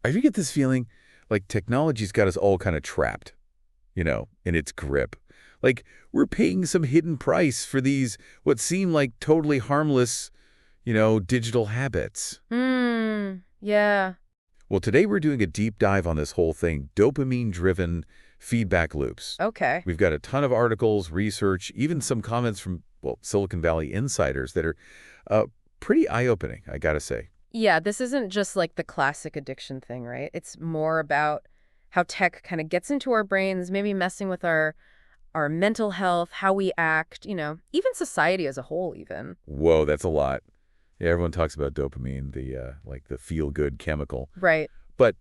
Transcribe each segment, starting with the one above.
I ever get this feeling like technology's got us all kind of trapped, in its grip. Like we're paying some hidden price for these what seem like totally harmless, digital habits. Yeah. Well, today we're doing a deep dive on this whole thing, dopamine-driven feedback loops. Okay. We've got a ton of articles, research, even some comments from, Silicon Valley insiders that are uh, pretty eye-opening, I gotta say. Yeah, this isn't just like the classic addiction thing, right? It's more about how tech kind of gets into our brains, maybe messing with our mental health, how we act, even society as a whole even. Whoa, that's a lot. Yeah, everyone talks about dopamine, the feel-good chemical. Right. But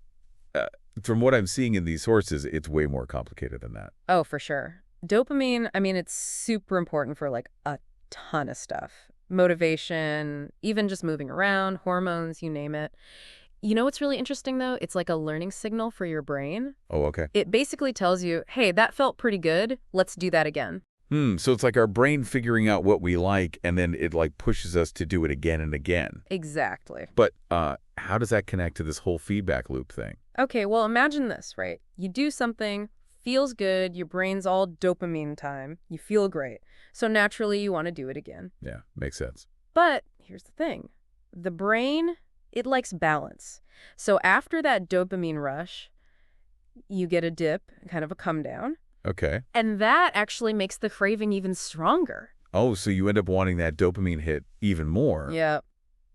uh, from what I'm seeing in these sources, it's way more complicated than that. Oh, for sure. Dopamine, I mean, it's super important for like a ton of stuff. Motivation, even just moving around, hormones, you name it. You know what's really interesting though? It's like a learning signal for your brain. Oh, okay. It basically tells you, hey, that felt pretty good. Let's do that again. So it's like our brain figuring out what we like, and then it like pushes us to do it again and again. Exactly. But how does that connect to this whole feedback loop thing? Okay, well, imagine this, right? You do something, feels good, your brain's all dopamine time, you feel great. So naturally, you want to do it again. Yeah, makes sense. But here's the thing. The brain, it likes balance. So after that dopamine rush, you get a dip, kind of a come down. Okay. And that actually makes the craving even stronger. Oh, so you end up wanting that dopamine hit even more. Yeah.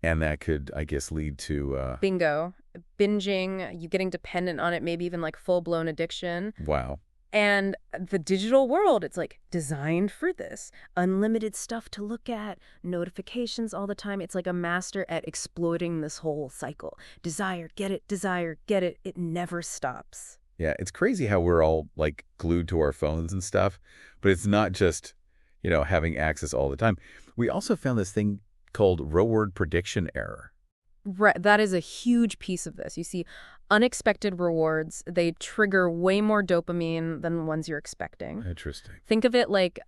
And that could, I guess, lead to, Bingo. Binging, you getting dependent on it, maybe even like full-blown addiction. wow. And the digital world, it's like designed for this. Unlimited stuff to look at, notifications all the time. It's like a master at exploiting this whole cycle. Desire, get it, desire, get it. It never stops. Yeah, it's crazy how we're all like glued to our phones and stuff, but it's not just, having access all the time. We also found this thing called reward prediction error. Right, that is a huge piece of this. You see, unexpected rewards, they trigger way more dopamine than ones you're expecting. Interesting. Think of it like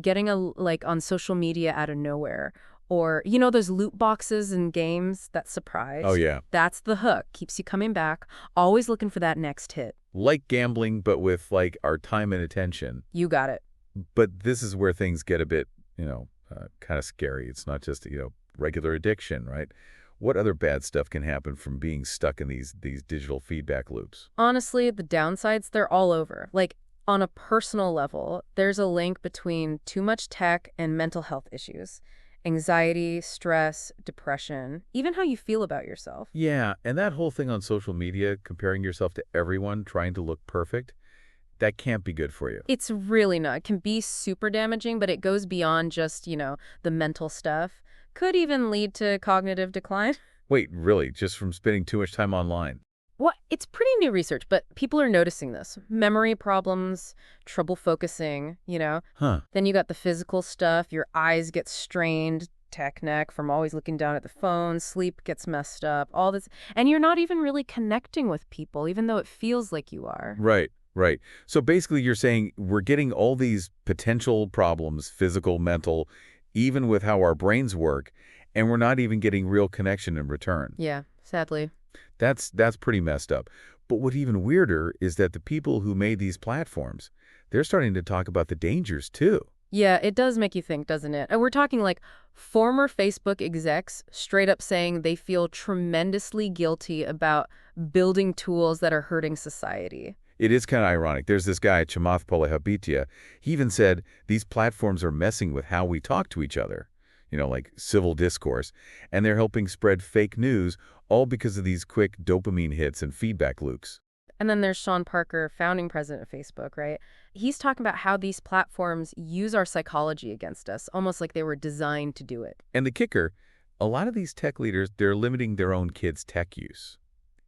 getting like on social media out of nowhere. Or, those loot boxes in games, that surprise. Oh, yeah. That's the hook. Keeps you coming back, always looking for that next hit. Like gambling, but with like our time and attention. You got it. But this is where things get a bit, kind of scary. It's not just, regular addiction, right? What other bad stuff can happen from being stuck in these digital feedback loops? Honestly, the downsides, they're all over. Like, on a personal level, there's a link between too much tech and mental health issues. Anxiety, stress, depression, even how you feel about yourself. Yeah, and that whole thing on social media, comparing yourself to everyone, trying to look perfect, that can't be good for you. It's really not. It can be super damaging, but it goes beyond just, the mental stuff. Could even lead to cognitive decline. Wait, really? Just from spending too much time online? Well, it's pretty new research, but people are noticing this. Memory problems, trouble focusing, Huh. Then you got the physical stuff. Your eyes get strained, tech neck from always looking down at the phone, sleep gets messed up, all this. And you're not even really connecting with people, even though it feels like you are. Right, right. So basically you're saying we're getting all these potential problems, physical, mental, even with how our brains work, and we're not even getting real connection in return. Yeah, sadly. That's pretty messed up. But what's even weirder is that the people who made these platforms, they're starting to talk about the dangers too. Yeah, it does make you think, doesn't it? And we're talking like former Facebook execs straight up saying they feel tremendously guilty about building tools that are hurting society. It is kind of ironic. There's this guy, Chamath Palihapitiya. He even said these platforms are messing with how we talk to each other, like civil discourse, and they're helping spread fake news, all because of these quick dopamine hits and feedback loops. And then there's Sean Parker, founding president of Facebook, right? He's talking about how these platforms use our psychology against us, almost like they were designed to do it. And the kicker, a lot of these tech leaders, they're limiting their own kids' tech use.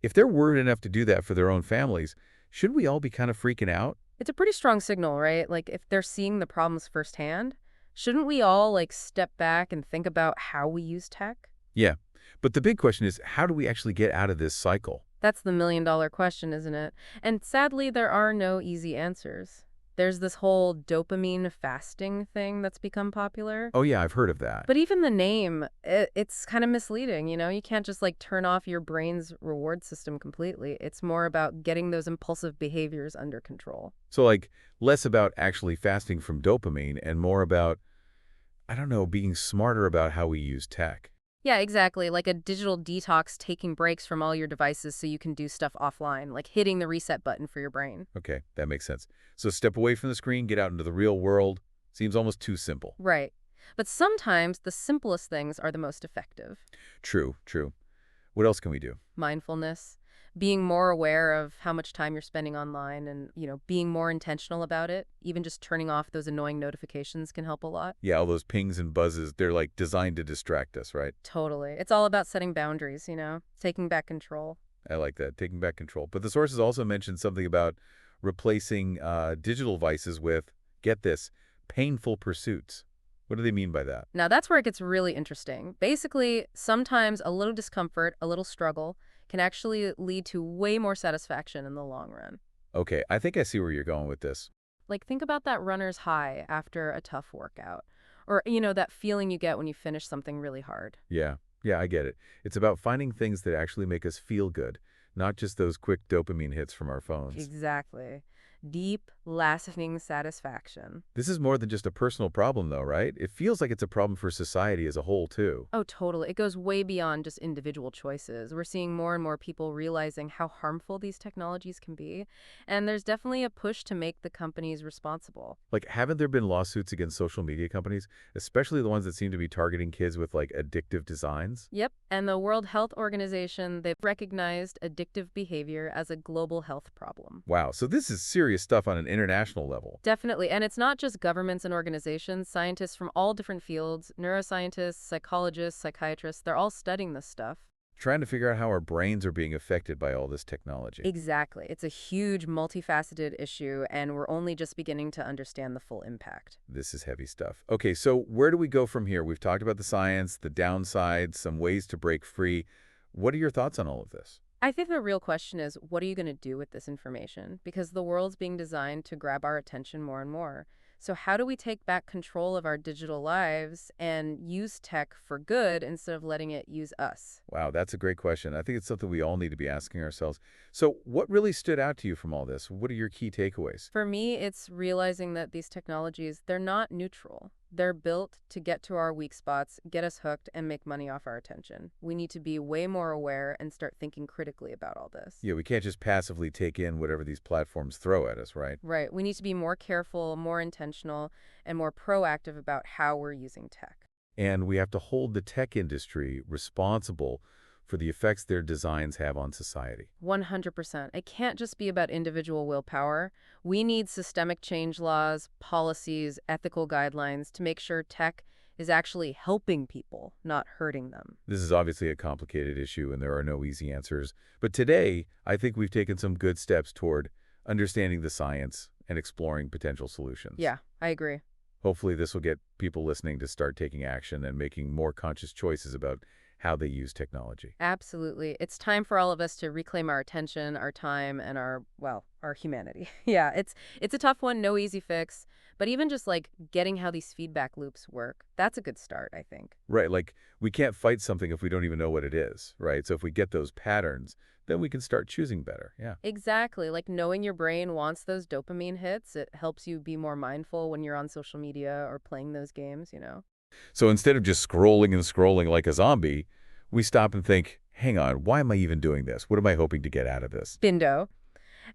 If they're worried enough to do that for their own families, shouldn't we all be kind of freaking out? It's a pretty strong signal, right? Like if they're seeing the problems firsthand, shouldn't we all like step back and think about how we use tech? Yeah, but the big question is, how do we actually get out of this cycle? That's the million-dollar question, isn't it? And sadly, there are no easy answers. There's this whole dopamine fasting thing that's become popular. Oh yeah, I've heard of that. But even the name, it's kind of misleading, you know? You can't just like turn off your brain's reward system completely. It's more about getting those impulsive behaviors under control. So like less about actually fasting from dopamine and more about, I don't know, being smarter about how we use tech. Yeah, exactly. Like a digital detox, taking breaks from all your devices so you can do stuff offline, like hitting the reset button for your brain. Okay, that makes sense. So step away from the screen, get out into the real world. Seems almost too simple. Right. But sometimes the simplest things are the most effective. True, true. What else can we do? Mindfulness, being more aware of how much time you're spending online and, being more intentional about it. Even just turning off those annoying notifications can help a lot. Yeah, all those pings and buzzes, they're like designed to distract us, right? Totally. It's all about setting boundaries, taking back control. I like that, taking back control. But the sources also mentioned something about replacing digital vices with, get this, painful pursuits. What do they mean by that? Now, that's where it gets really interesting. Basically, sometimes a little discomfort, a little struggle, can actually lead to way more satisfaction in the long run. Okay, I think I see where you're going with this. Like, think about that runner's high after a tough workout. Or, that feeling you get when you finish something really hard. Yeah, yeah, I get it. It's about finding things that actually make us feel good, not just those quick dopamine hits from our phones. Exactly. Deep, lasting satisfaction. This is more than just a personal problem, though, right? It feels like it's a problem for society as a whole, too. Oh, totally. It goes way beyond just individual choices. We're seeing more and more people realizing how harmful these technologies can be. And there's definitely a push to make the companies responsible. Like, haven't there been lawsuits against social media companies, especially the ones that seem to be targeting kids with, like, addictive designs? Yep. And the World Health Organization, they've recognized addictive behavior as a global health problem. Wow, so this is serious stuff on an international level. Definitely. And it's not just governments and organizations. Scientists from all different fields, neuroscientists, psychologists, psychiatrists, they're all studying this stuff. Trying to figure out how our brains are being affected by all this technology. Exactly. It's a huge, multifaceted issue, and we're only just beginning to understand the full impact. This is heavy stuff. Okay, so where do we go from here? We've talked about the science, the downsides, some ways to break free. What are your thoughts on all of this? I think the real question is, what are you going to do with this information? Because the world's being designed to grab our attention more and more. So how do we take back control of our digital lives and use tech for good instead of letting it use us? Wow, that's a great question. I think it's something we all need to be asking ourselves. So what really stood out to you from all this? What are your key takeaways? For me, it's realizing that these technologies, they're not neutral. They're built to get to our weak spots, get us hooked, and make money off our attention. We need to be way more aware and start thinking critically about all this. Yeah, we can't just passively take in whatever these platforms throw at us, right? Right. We need to be more careful, more intentional, and more proactive about how we're using tech. And we have to hold the tech industry responsible for the effects their designs have on society. 100%. It can't just be about individual willpower. We need systemic change laws, policies, ethical guidelines to make sure tech is actually helping people, not hurting them. This is obviously a complicated issue and there are no easy answers. But today, I think we've taken some good steps toward understanding the science and exploring potential solutions. Yeah, I agree. Hopefully this will get people listening to start taking action and making more conscious choices about how they use technology. Absolutely. It's time for all of us to reclaim our attention, our time, and our humanity. Yeah, it's a tough one, no easy fix, but even just like getting how these feedback loops work, that's a good start, I think. Right, like we can't fight something if we don't even know what it is, right? So if we get those patterns, then we can start choosing better. Yeah. Exactly. Like knowing your brain wants those dopamine hits, it helps you be more mindful when you're on social media or playing those games. So instead of just scrolling and scrolling like a zombie, we stop and think, hang on, why am I even doing this? What am I hoping to get out of this? Bindo.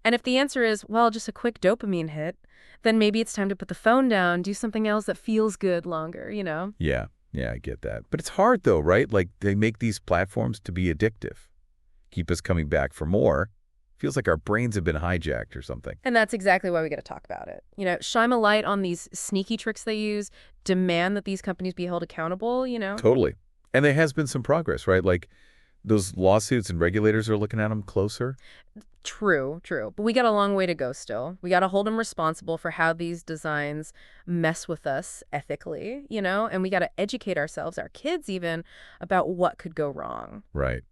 And if the answer is, well, just a quick dopamine hit, then maybe it's time to put the phone down, do something else that feels good longer. Yeah, I get that. But it's hard though, right? Like they make these platforms to be addictive, keep us coming back for more. Feels like our brains have been hijacked or something. And that's exactly why we got to talk about it. Shine a light on these sneaky tricks they use, demand that these companies be held accountable. Totally. And there has been some progress, right? Like those lawsuits and regulators are looking at them closer. True. But we got a long way to go still. We got to hold them responsible for how these designs mess with us ethically, and we got to educate ourselves, our kids even, about what could go wrong. Right.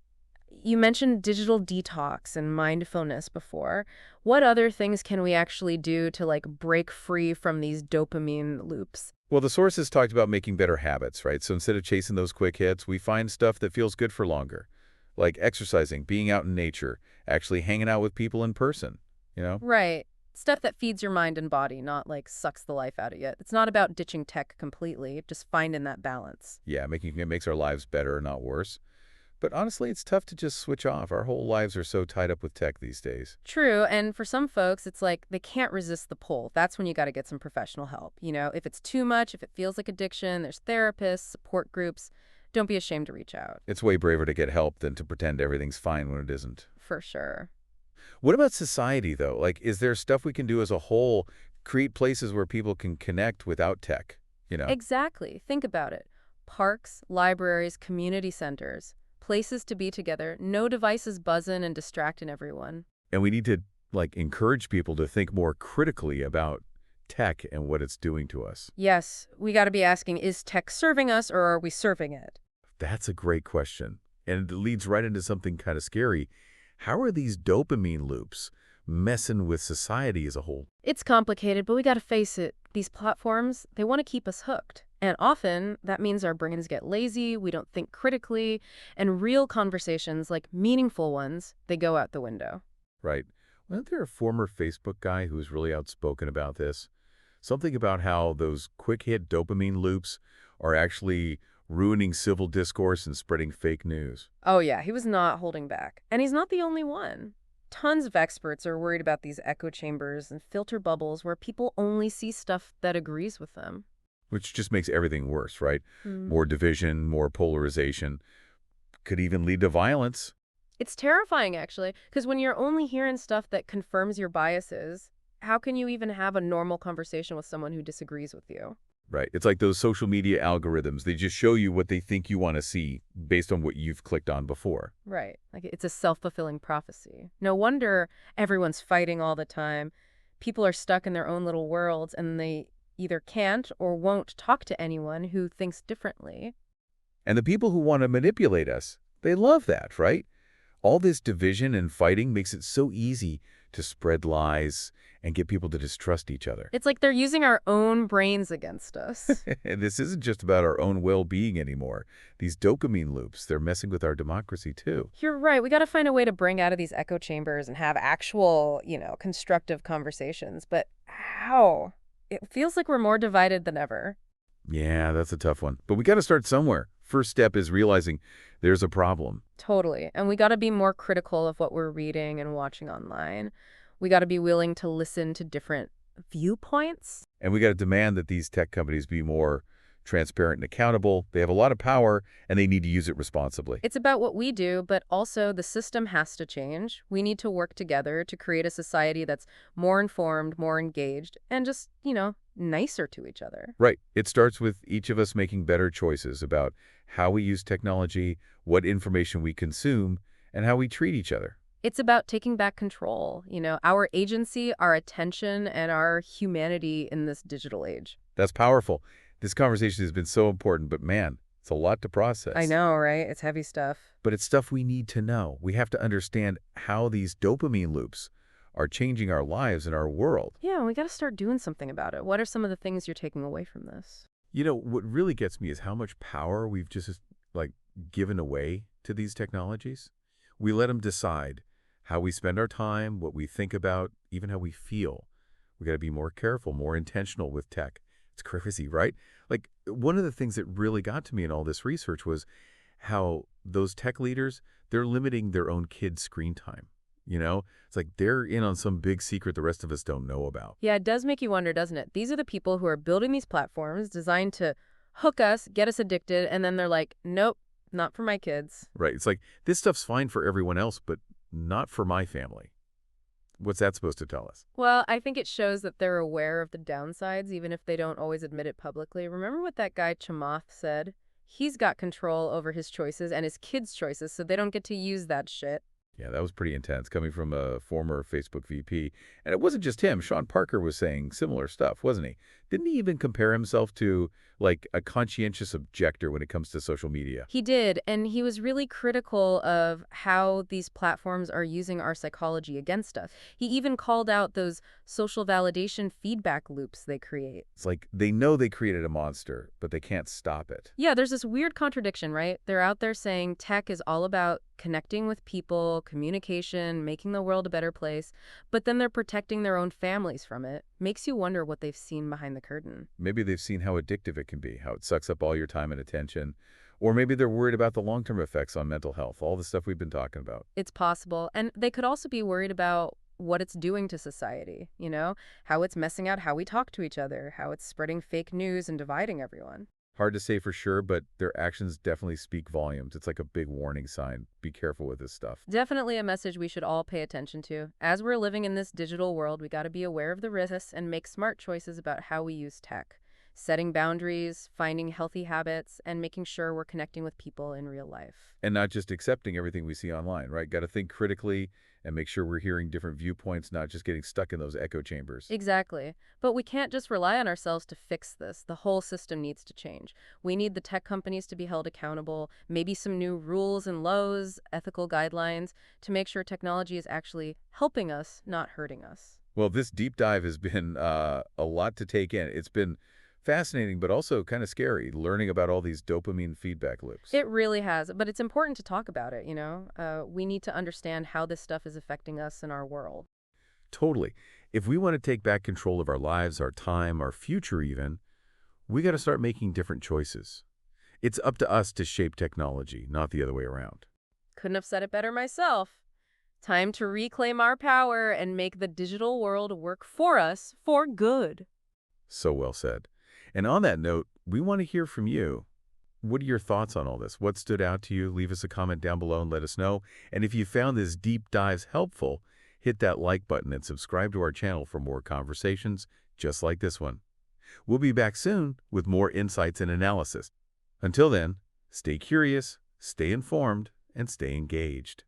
You mentioned digital detox and mindfulness before. What other things can we actually do to like break free from these dopamine loops? Well, the sources talked about making better habits, right? So instead of chasing those quick hits, we find stuff that feels good for longer, like exercising, being out in nature, actually hanging out with people in person, you know? Right. Stuff that feeds your mind and body, not like sucks the life out of you. It's not about ditching tech completely, just finding that balance. Yeah, making it makes our lives better, not worse. But honestly, it's tough to just switch off. Our whole lives are so tied up with tech these days. True, and for some folks, it's like they can't resist the pull. That's when you got to get some professional help. If it's too much, if it feels like addiction, there's therapists, support groups. Don't be ashamed to reach out, It's way braver to get help than to pretend everything's fine when it isn't. for sure. What about society, though? Like, is there stuff we can do as a whole, create places where people can connect without tech, you know? Exactly. Think about it. Parks, libraries, community centers, places to be together, no devices buzzing and distracting everyone. And we need to, like, encourage people to think more critically about tech and what it's doing to us. Yes, we got to be asking, is tech serving us or are we serving it? That's a great question. And it leads right into something kind of scary. How are these dopamine loops messing with society as a whole? It's complicated, but we got to face it. These platforms, they want to keep us hooked. And often that means our brains get lazy, we don't think critically, and real conversations, like meaningful ones, they go out the window. Right. Wasn't there a former Facebook guy who was really outspoken about this? Something about how those quick-hit dopamine loops are actually ruining civil discourse and spreading fake news. Oh yeah, he was not holding back. And he's not the only one. Tons of experts are worried about these echo chambers and filter bubbles where people only see stuff that agrees with them. Which just makes everything worse, right? Hmm. More division, more polarization, could even lead to violence. It's terrifying, actually, because when you're only hearing stuff that confirms your biases, how can you even have a normal conversation with someone who disagrees with you? Right. It's like those social media algorithms. They just show you what they think you want to see based on what you've clicked on before. Right. Like it's a self-fulfilling prophecy. No wonder everyone's fighting all the time. People are stuck in their own little worlds and they either can't or won't talk to anyone who thinks differently. And the people who want to manipulate us, they love that, right? All this division and fighting makes it so easy to spread lies and get people to distrust each other. It's like they're using our own brains against us. And this isn't just about our own well-being anymore. These dopamine loops, they're messing with our democracy too. You're right. We got to find a way to bring out of these echo chambers and have actual, constructive conversations. But how? It feels like we're more divided than ever. Yeah, that's a tough one. But we got to start somewhere. First step is realizing there's a problem. Totally. And we got to be more critical of what we're reading and watching online. We got to be willing to listen to different viewpoints. And we got to demand that these tech companies be more transparent and accountable. They have a lot of power, and they need to use it responsibly. It's about what we do, but also the system has to change. We need to work together to create a society that's more informed, more engaged, and just, nicer to each other. Right. It starts with each of us making better choices about how we use technology, what information we consume, and how we treat each other. It's about taking back control, our agency, our attention, and our humanity in this digital age. That's powerful. This conversation has been so important, but man, it's a lot to process. I know, right? It's heavy stuff. But it's stuff we need to know. We have to understand how these dopamine loops are changing our lives and our world. Yeah, we got to start doing something about it. What are some of the things you're taking away from this? What really gets me is how much power we've just, given away to these technologies. We let them decide how we spend our time, what we think about, even how we feel. We got to be more careful, more intentional with tech. It's crazy, right? Like, one of the things that really got to me in all this research was how those tech leaders, they're limiting their own kids' screen time. It's like they're in on some big secret the rest of us don't know about. Yeah, it does make you wonder, doesn't it? These are the people who are building these platforms designed to hook us, get us addicted, and then they're like, nope, not for my kids. Right. It's like, this stuff's fine for everyone else, but not for my family. What's that supposed to tell us? Well, I think it shows that they're aware of the downsides, even if they don't always admit it publicly. Remember what that guy Chamath said? He's got control over his choices and his kids' choices, so they don't get to use that shit. Yeah, that was pretty intense, coming from a former Facebook VP. And it wasn't just him. Sean Parker was saying similar stuff, wasn't he? Didn't he even compare himself to, like, a conscientious objector when it comes to social media? He did, and he was really critical of how these platforms are using our psychology against us. He even called out those social validation feedback loops they create. It's like they know they created a monster, but they can't stop it. Yeah, there's this weird contradiction, right? They're out there saying tech is all about connecting with people, communication, making the world a better place, but then they're protecting their own families from it. Makes you wonder what they've seen behind the curtain. Maybe they've seen how addictive it can be, how it sucks up all your time and attention. Or maybe they're worried about the long-term effects on mental health, all the stuff we've been talking about. It's possible. And they could also be worried about what it's doing to society, how it's messing out how we talk to each other, how it's spreading fake news and dividing everyone. Hard to say for sure, but their actions definitely speak volumes. It's like a big warning sign. Be careful with this stuff. Definitely a message we should all pay attention to. As we're living in this digital world, we got to be aware of the risks and make smart choices about how we use tech. Setting boundaries, finding healthy habits, and making sure we're connecting with people in real life. And not just accepting everything we see online, right? Got to think critically and make sure we're hearing different viewpoints, not just getting stuck in those echo chambers. Exactly. But we can't just rely on ourselves to fix this. The whole system needs to change. We need the tech companies to be held accountable, maybe some new rules and laws, ethical guidelines, to make sure technology is actually helping us, not hurting us. Well, this deep dive has been a lot to take in. It's been fascinating, but also kind of scary, learning about all these dopamine feedback loops. It really has, but it's important to talk about it. We need to understand how this stuff is affecting us and our world. Totally. If we want to take back control of our lives, our time, our future even, we got to start making different choices. It's up to us to shape technology, not the other way around. Couldn't have said it better myself. Time to reclaim our power and make the digital world work for us for good. So well said. And on that note, we want to hear from you. What are your thoughts on all this? What stood out to you? Leave us a comment down below and let us know. And if you found this deep dives helpful, hit that like button and subscribe to our channel for more conversations just like this one. We'll be back soon with more insights and analysis. Until then, stay curious, stay informed, and stay engaged.